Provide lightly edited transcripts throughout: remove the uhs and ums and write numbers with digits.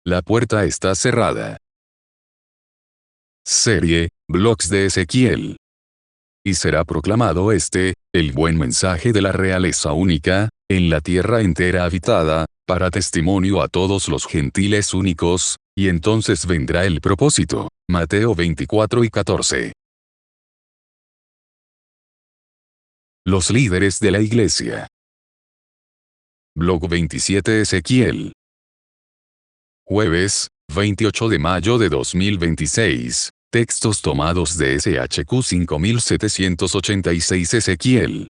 La puerta está cerrada. Serie, Blogs de Ezequiel. Y será proclamado el buen mensaje de la realeza única, en la tierra entera habitada, para testimonio a todos los gentiles únicos, y entonces vendrá el propósito. Mateo 24:14. Los líderes de la iglesia. Blog 27 Ezequiel. Jueves, 28 de mayo de 2026. Textos tomados de SHQ 5786 Ezequiel.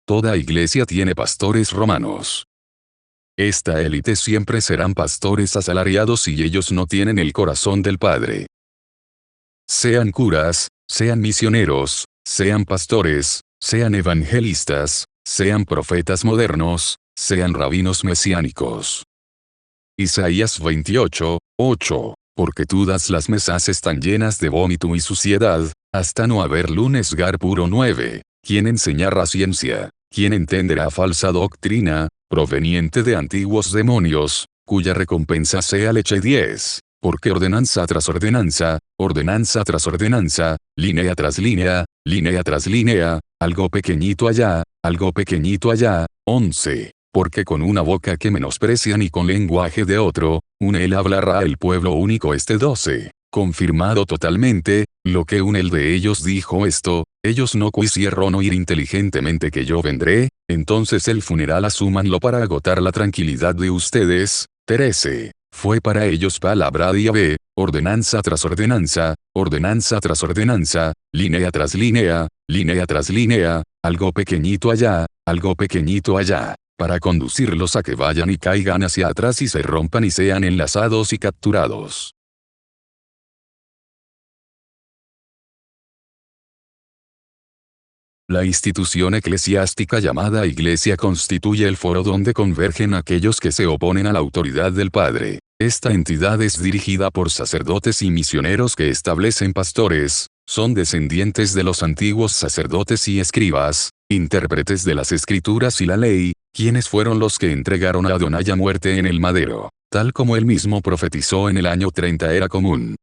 Toda iglesia tiene pastores romanos. Esta élite siempre serán pastores asalariados y ellos no tienen el corazón del Padre. Sean curas, sean misioneros, sean pastores, sean evangelistas, sean profetas modernos, sean rabinos mesiánicos. Isaías 28:8. Porque todas las mesas están llenas de vómito y suciedad, hasta no haber lunes gar puro 9. ¿Quién enseñará ciencia? ¿Quién entenderá falsa doctrina, proveniente de antiguos demonios, cuya recompensa sea leche? 10. Porque ordenanza tras ordenanza, ordenanza tras ordenanza, línea tras línea, línea tras línea, algo pequeñito allá, algo pequeñito allá. 11. Porque con una boca que menosprecian y con lenguaje de otro, él hablará el pueblo único. 12. Confirmado totalmente, lo que el de ellos dijo esto, ellos no quisieron oír inteligentemente que yo vendré, entonces el funeral asúmanlo para agotar la tranquilidad de ustedes. 13. Fue para ellos palabra de Yahvé, ordenanza tras ordenanza, ordenanza tras ordenanza, línea tras línea, línea tras línea, algo pequeñito allá, algo pequeñito allá, para conducirlos a que vayan y caigan hacia atrás y se rompan y sean enlazados y capturados. La institución eclesiástica llamada Iglesia constituye el foro donde convergen aquellos que se oponen a la autoridad del Padre. Esta entidad es dirigida por sacerdotes y misioneros que establecen pastores, son descendientes de los antiguos sacerdotes y escribas, intérpretes de las escrituras y la ley, quienes fueron los que entregaron a Adonai a muerte en el madero, tal como él mismo profetizó en el año 30 era común.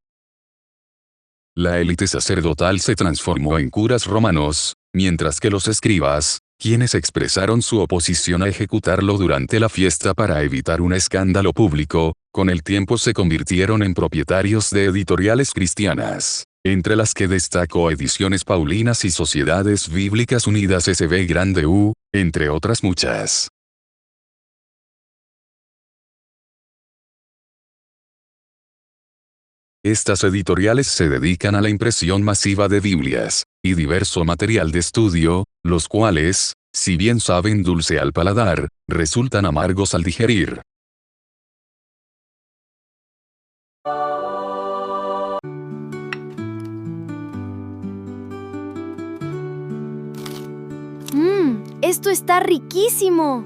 La élite sacerdotal se transformó en curas romanos, mientras que los escribas, quienes expresaron su oposición a ejecutarlo durante la fiesta para evitar un escándalo público, con el tiempo se convirtieron en propietarios de editoriales cristianas, entre las que destacó Ediciones Paulinas y Sociedades Bíblicas Unidas SB Grande U, entre otras muchas. Estas editoriales se dedican a la impresión masiva de Biblias, y diverso material de estudio, los cuales, si bien saben dulce al paladar, resultan amargos al digerir. ¡Esto está riquísimo!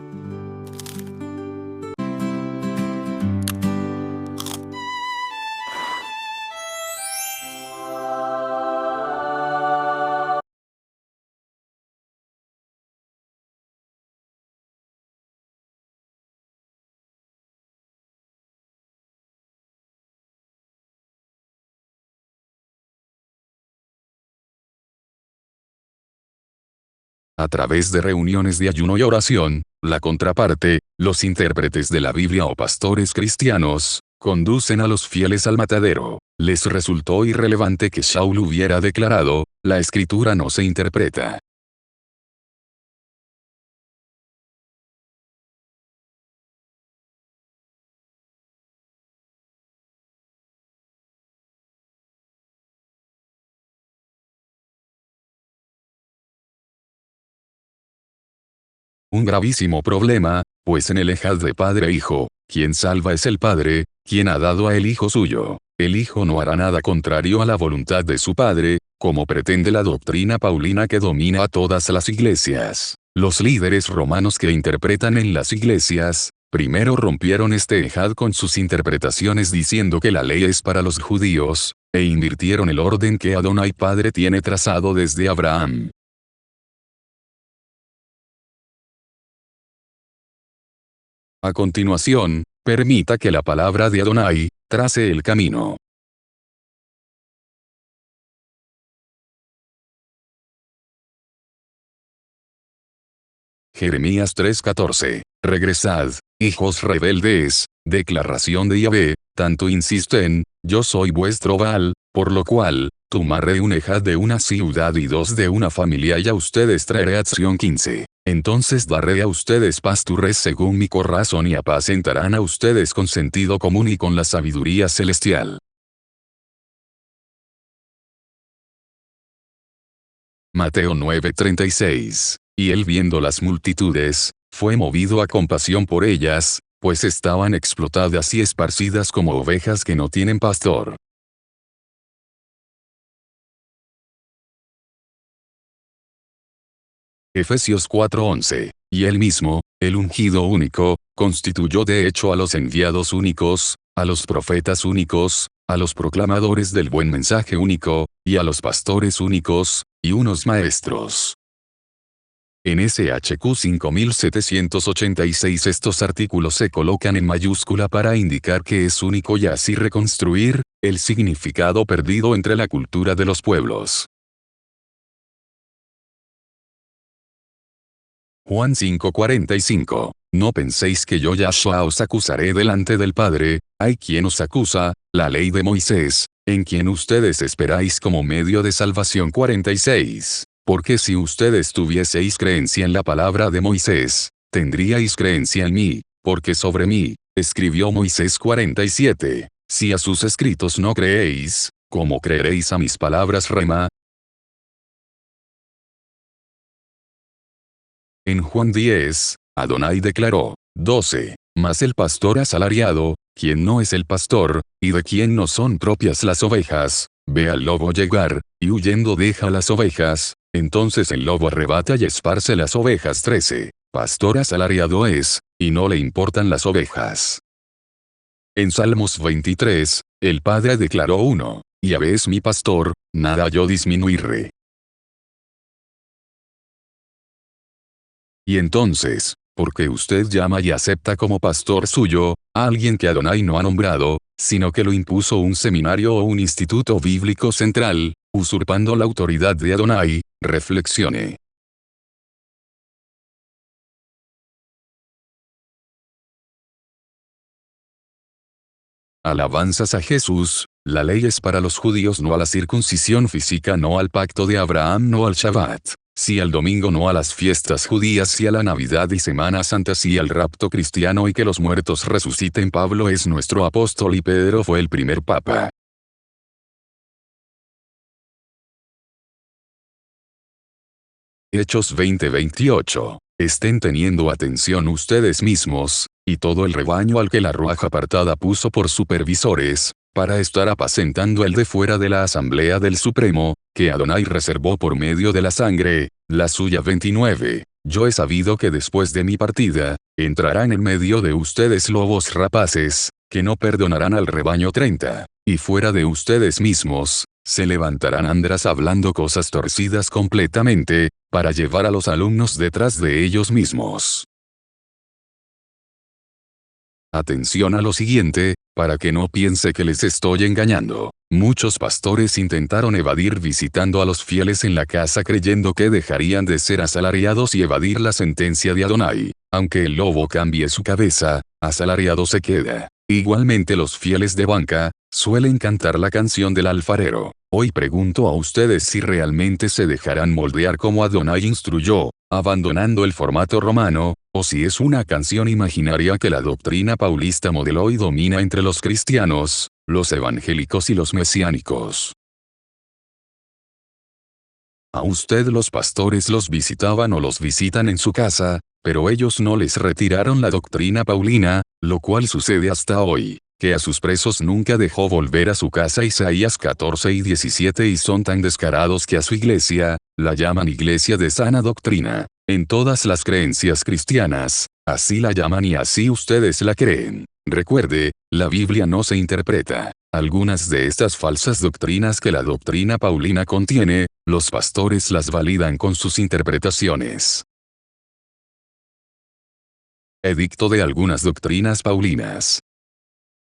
A través de reuniones de ayuno y oración, la contraparte, los intérpretes de la Biblia o pastores cristianos, conducen a los fieles al matadero. Les resultó irrelevante que Shaul hubiera declarado, la escritura no se interpreta. Un gravísimo problema, pues en el ejad de padre e hijo, quien salva es el Padre, quien ha dado a el Hijo suyo. El Hijo no hará nada contrario a la voluntad de su Padre, como pretende la doctrina paulina que domina a todas las iglesias. Los líderes romanos que interpretan en las iglesias, primero rompieron este ejad con sus interpretaciones diciendo que la ley es para los judíos, e invirtieron el orden que Adonai Padre tiene trazado desde Abraham. A continuación, permita que la palabra de Adonai trace el camino. Jeremías 3:14. Regresad, hijos rebeldes, declaración de Yahvé, tanto insisten, yo soy vuestro Baal, por lo cual, tomaré un ejad de una ciudad y dos de una familia y a ustedes traeré acción 15. Entonces daré a ustedes pastures según mi corazón y apacentarán a ustedes con sentido común y con la sabiduría celestial. Mateo 9:36. Y él viendo las multitudes, fue movido a compasión por ellas, pues estaban explotadas y esparcidas como ovejas que no tienen pastor. Efesios 4:11. Y él mismo, el ungido único, constituyó de hecho a los enviados únicos, a los profetas únicos, a los proclamadores del buen mensaje único, y a los pastores únicos, y unos maestros. En SHQ 5786 estos artículos se colocan en mayúscula para indicar que es único y así reconstruir el significado perdido entre la cultura de los pueblos. Juan 5:45. No penséis que yo Yahshua os acusaré delante del Padre, hay quien os acusa, la ley de Moisés, en quien ustedes esperáis como medio de salvación 46. Porque si ustedes tuvieseis creencia en la palabra de Moisés, tendríais creencia en mí, porque sobre mí, escribió Moisés 47. Si a sus escritos no creéis, ¿cómo creeréis a mis palabras rema? En Juan 10, Adonai declaró, 12. Mas el pastor asalariado, quien no es el pastor, y de quien no son propias las ovejas, ve al lobo llegar, y huyendo deja las ovejas, entonces el lobo arrebata y esparce las ovejas 13. Pastor asalariado es, y no le importan las ovejas. En Salmos 23, el Padre declaró 1. Yahvé es mi pastor, nada yo disminuiré. Y entonces, ¿por qué usted llama y acepta como pastor suyo a alguien que Adonai no ha nombrado, sino que lo impuso un seminario o un instituto bíblico central, usurpando la autoridad de Adonai? Reflexione. Alabanzas a Jesús. La ley es para los judíos, no a la circuncisión física, no al pacto de Abraham, no al Shabbat. Sí al domingo, no a las fiestas judías, sí a la Navidad y Semana Santa, sí al rapto cristiano y que los muertos resuciten. Pablo es nuestro apóstol y Pedro fue el primer papa. Hechos 20:28. Estén teniendo atención ustedes mismos, y todo el rebaño al que la Ruaj apartada puso por supervisores, para estar apacentando el de fuera de la asamblea del Supremo, que Adonai reservó por medio de la sangre, la suya. 29. Yo he sabido que después de mi partida, entrarán en medio de ustedes lobos rapaces, que no perdonarán al rebaño. 30. Y fuera de ustedes mismos, se levantarán andras hablando cosas torcidas completamente, para llevar a los alumnos detrás de ellos mismos. Atención a lo siguiente, para que no piense que les estoy engañando. Muchos pastores intentaron evadir visitando a los fieles en la casa creyendo que dejarían de ser asalariados y evadir la sentencia de Adonai. Aunque el lobo cambie su cabeza, asalariado se queda. Igualmente los fieles de banca, suelen cantar la canción del alfarero. Hoy pregunto a ustedes si realmente se dejarán moldear como Adonai instruyó, abandonando el formato romano, o si es una canción imaginaria que la doctrina paulista modeló y domina entre los cristianos, los evangélicos y los mesiánicos. A usted los pastores los visitaban o los visitan en su casa, pero ellos no les retiraron la doctrina paulina, lo cual sucede hasta hoy, que a sus presos nunca dejó volver a su casa. Isaías 14:17. Y son tan descarados que a su iglesia, la llaman iglesia de sana doctrina. En todas las creencias cristianas, así la llaman y así ustedes la creen. Recuerde, la Biblia no se interpreta. Algunas de estas falsas doctrinas que la doctrina paulina contiene, los pastores las validan con sus interpretaciones. Edicto de algunas doctrinas paulinas.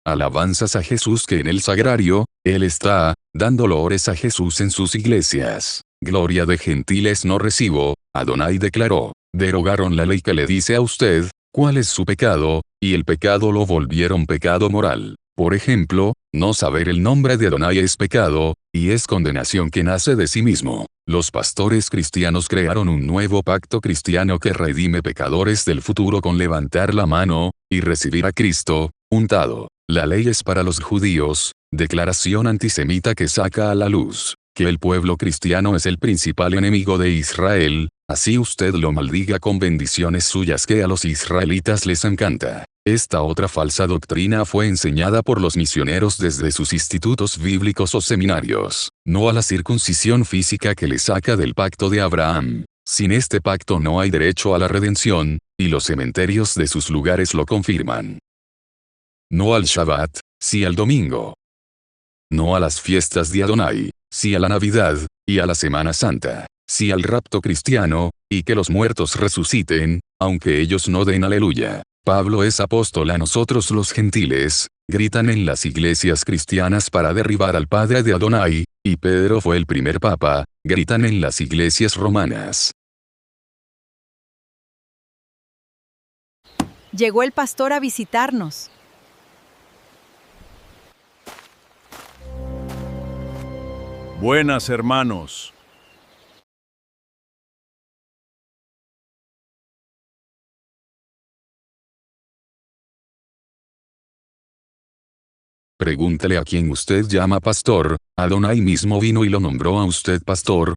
Alabanzas a Jesús que en el sagrario, Él está, dando loores a Jesús en sus iglesias. Gloria de gentiles no recibo, Adonai declaró. Derogaron la ley que le dice a usted, cuál es su pecado, y el pecado lo volvieron pecado moral. Por ejemplo, no saber el nombre de Adonai es pecado, y es condenación que nace de sí mismo. Los pastores cristianos crearon un nuevo pacto cristiano que redime pecadores del futuro con levantar la mano, y recibir a Cristo, untado. La ley es para los judíos, declaración antisemita que saca a la luz, que el pueblo cristiano es el principal enemigo de Israel, así usted lo maldiga con bendiciones suyas que a los israelitas les encanta. Esta otra falsa doctrina fue enseñada por los misioneros desde sus institutos bíblicos o seminarios, no a la circuncisión física que le saca del pacto de Abraham. Sin este pacto no hay derecho a la redención, y los cementerios de sus lugares lo confirman. No al Shabbat, sí al domingo. No a las fiestas de Adonai, sí a la Navidad, y a la Semana Santa, sí al rapto cristiano, y que los muertos resuciten, aunque ellos no den aleluya. Pablo es apóstol a nosotros los gentiles, gritan en las iglesias cristianas para derribar al padre de Adonai, y Pedro fue el primer papa, gritan en las iglesias romanas. Llegó el pastor a visitarnos. Buenas, hermanos. Pregúntele a quien usted llama pastor, Adonai mismo vino y lo nombró a usted pastor.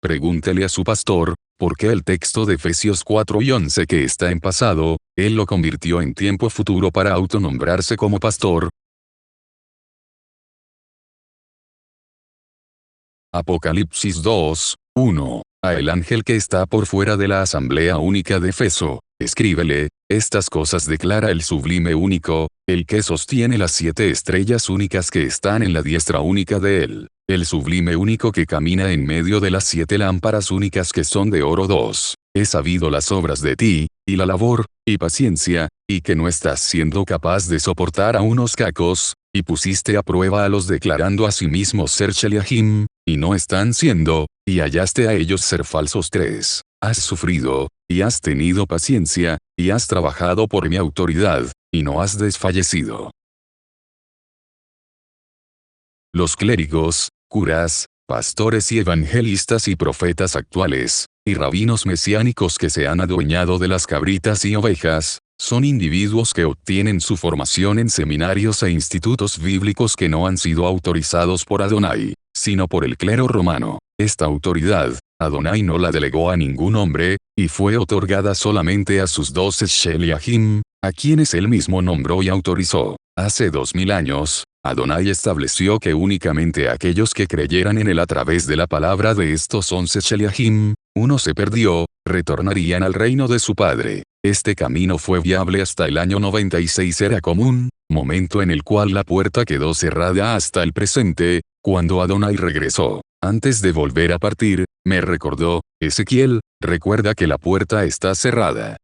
Pregúntele a su pastor, ¿por qué el texto de Efesios 4:11 que está en pasado, él lo convirtió en tiempo futuro para autonombrarse como pastor? Apocalipsis 2:1. A el ángel que está por fuera de la asamblea única de Efeso, escríbele, estas cosas declara el sublime único, el que sostiene las 7 estrellas únicas que están en la diestra única de él, el sublime único que camina en medio de las 7 lámparas únicas que son de oro 2. He sabido las obras de ti, y la labor, y paciencia, y que no estás siendo capaz de soportar a unos cacos, y pusiste a prueba a los declarando a sí mismos ser Sheliahim, y no están siendo, y hallaste a ellos ser falsos 3. Has sufrido, y has tenido paciencia, y has trabajado por mi autoridad, y no has desfallecido. Los clérigos, curas, pastores y evangelistas y profetas actuales, y rabinos mesiánicos que se han adueñado de las cabritas y ovejas, son individuos que obtienen su formación en seminarios e institutos bíblicos que no han sido autorizados por Adonai, sino por el clero romano. Esta autoridad, Adonai no la delegó a ningún hombre, y fue otorgada solamente a sus 12 Sheliahim, a quienes él mismo nombró y autorizó. Hace 2000 años, Adonai estableció que únicamente aquellos que creyeran en él a través de la palabra de estos 11 Sheliahim, uno se perdió, retornarían al reino de su padre. Este camino fue viable hasta el año 96 era común, momento en el cual la puerta quedó cerrada hasta el presente, cuando Adonai regresó. Antes de volver a partir, me recordó, Ezequiel, recuerda que la puerta está cerrada.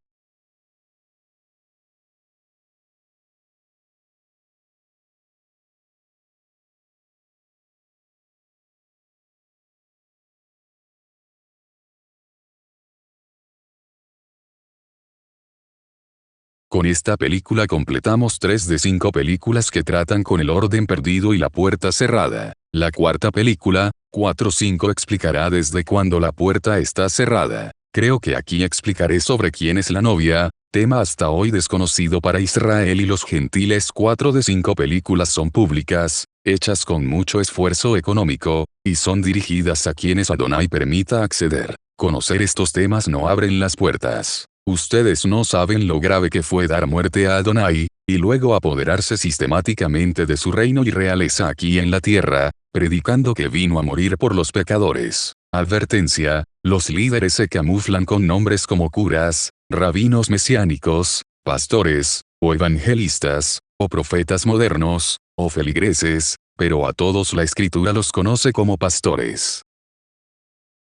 Con esta película completamos 3 de 5 películas que tratan con el orden perdido y la puerta cerrada. La cuarta película, 4:5 explicará desde cuándo la puerta está cerrada. Creo que aquí explicaré sobre quién es la novia, tema hasta hoy desconocido para Israel y los gentiles. 4 de 5 películas son públicas, hechas con mucho esfuerzo económico, y son dirigidas a quienes Adonai permita acceder. Conocer estos temas no abren las puertas. Ustedes no saben lo grave que fue dar muerte a Adonai, y luego apoderarse sistemáticamente de su reino y realeza aquí en la tierra, predicando que vino a morir por los pecadores. Advertencia, los líderes se camuflan con nombres como curas, rabinos mesiánicos, pastores, o evangelistas, o profetas modernos, o feligreses, pero a todos la escritura los conoce como pastores.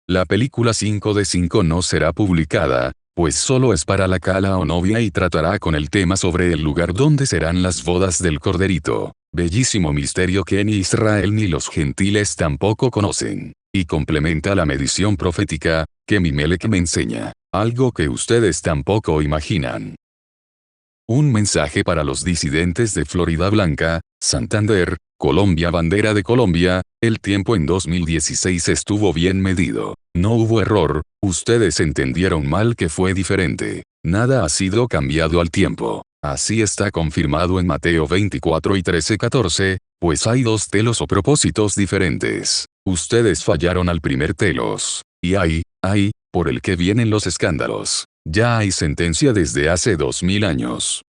La película 5 de 5 no será publicada, pues solo es para la cala o novia y tratará con el tema sobre el lugar donde serán las bodas del corderito. Bellísimo misterio que ni Israel ni los gentiles tampoco conocen. Y complementa la medición profética, que Mimelec me enseña, algo que ustedes tampoco imaginan. Un mensaje para los disidentes de Florida Blanca, Santander, Colombia. Bandera de Colombia, el tiempo en 2016 estuvo bien medido. No hubo error, ustedes entendieron mal que fue diferente. Nada ha sido cambiado al tiempo. Así está confirmado en Mateo 24 y 13:14, pues hay dos telos o propósitos diferentes. Ustedes fallaron al primer telos. Y ay, por el que vienen los escándalos. Ya hay sentencia desde hace 2000 años.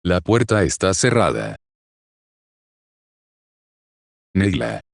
La puerta está cerrada. Neila.